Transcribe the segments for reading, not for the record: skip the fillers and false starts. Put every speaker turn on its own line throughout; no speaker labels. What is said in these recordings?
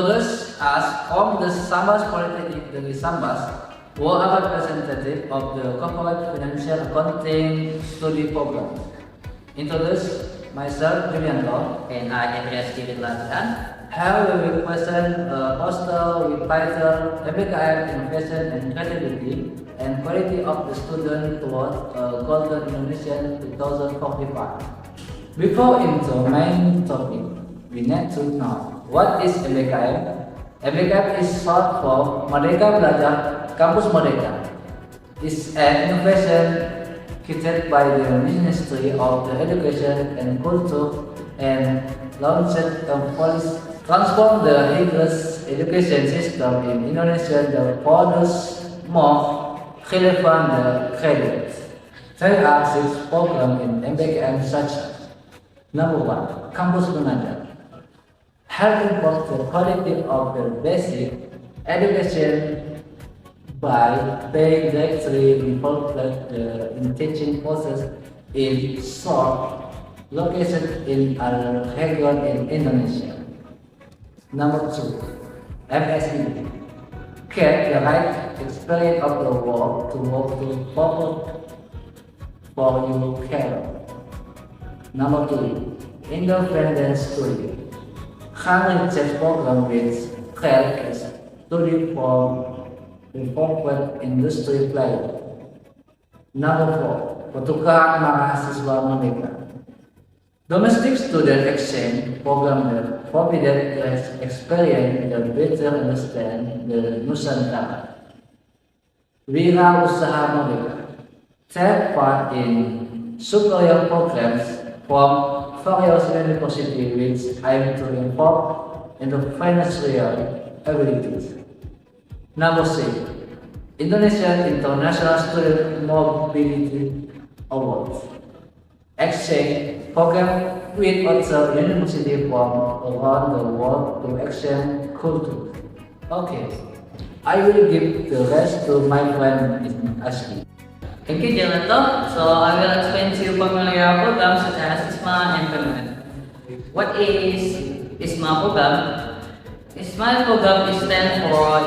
introduce us from the Sambas Polytechnic dari Sambas, were a representative of the Corporate Financial Accounting Study Program. Introduce myself, Julianto,
And I Andreas Kirilatan.
Here we will present a poster with title MBKM Innovation and Creativity and Quality of the Student Towards a Golden Indonesian 2045. Before into main topic, we need to know what is MBKM. MBKM is short for Merdeka Belajar Kampus Merdeka. It's an innovation created by the Ministry of the Education and Culture and launched a policy transform the English education system in Indonesia that produce more relevant credits. There are 6 programs in MBKM such as number 1, Campus Mengajar, helping improve the quality of the basic education by being directly involved in teaching process in short locations in a region in Indonesia. Number 2, FSE, get the right experience of the work to work to purpose for your career. Number 3, independent study, can research program with care study from the corporate industry player. Number 4, pertukaran mahasiswa merdeka. Domestic student exchange program that provided experience that better understand the Nusantara. Wira Usaha Merdeka take part in superior programs from various universities which aim to improve in the financial abilities. Number 6, Indonesian International Student Mobility Awards. Exchange program with other universities from around the world to exchange culture. Okay, I will give the rest to my friend Ashley.
Thank you, Jalato. So I will explain to you familiar programs such as ISMA and PMM. What is ISMA program? ISMA program is stand for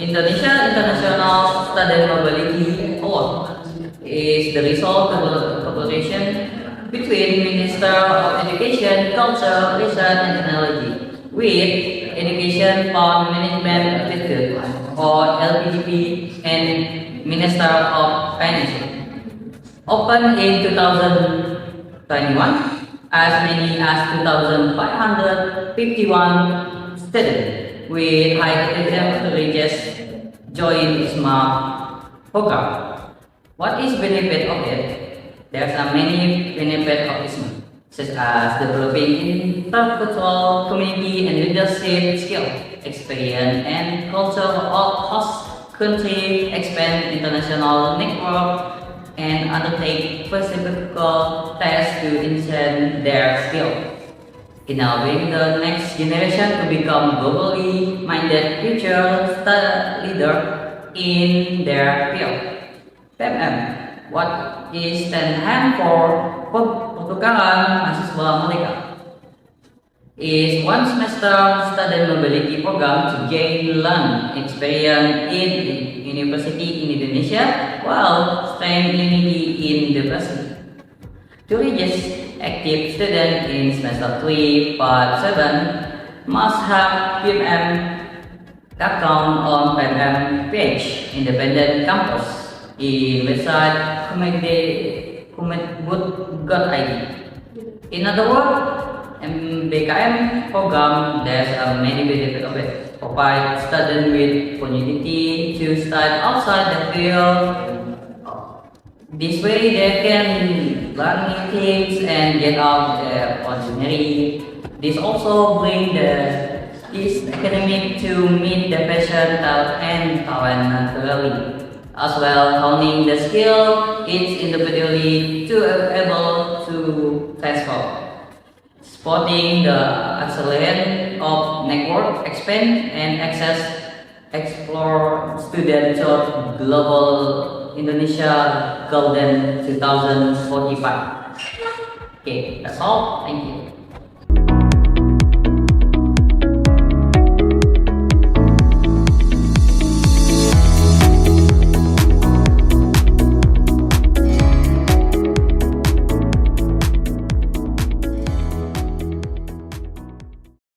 Indonesia International Student Mobility Award. Is the result of collaboration between Minister of Education, Culture, Research and Technology with Education Fund Management Institute or LPGP and Minister of Finance. Opened in 2021, as many as 2,551 students with high exemplary join ISMA program. What is benefit of it? There are many benefits of ISMA, such as developing intercultural community and leadership skill, experience, and culture of host country, expand international network, and undertake reciprocal tests to enhance their skill, enabling the next generation to become globally minded future leader in their field. PMM, what is stand for Pertukaran Mahasiswa Merdeka, is one semester student mobility program to gain learn experience in university in Indonesia while staying in the Brazil. To reach active student in semester 3, part 7 must have PMM account on PMM page, independent campus. In website comedboot.id. In other words, MBKM program there's a many benefits of it. Provide students with opportunity to study outside the field. This way they can learn new things and get out their ordinary. This also bring this academic to meet the passion and talent naturally. As well, honing the skill is individually to able to transform, supporting the acceleration of network expand and explore student toward global Indonesia Golden 2045. Okay, that's all. Thank you.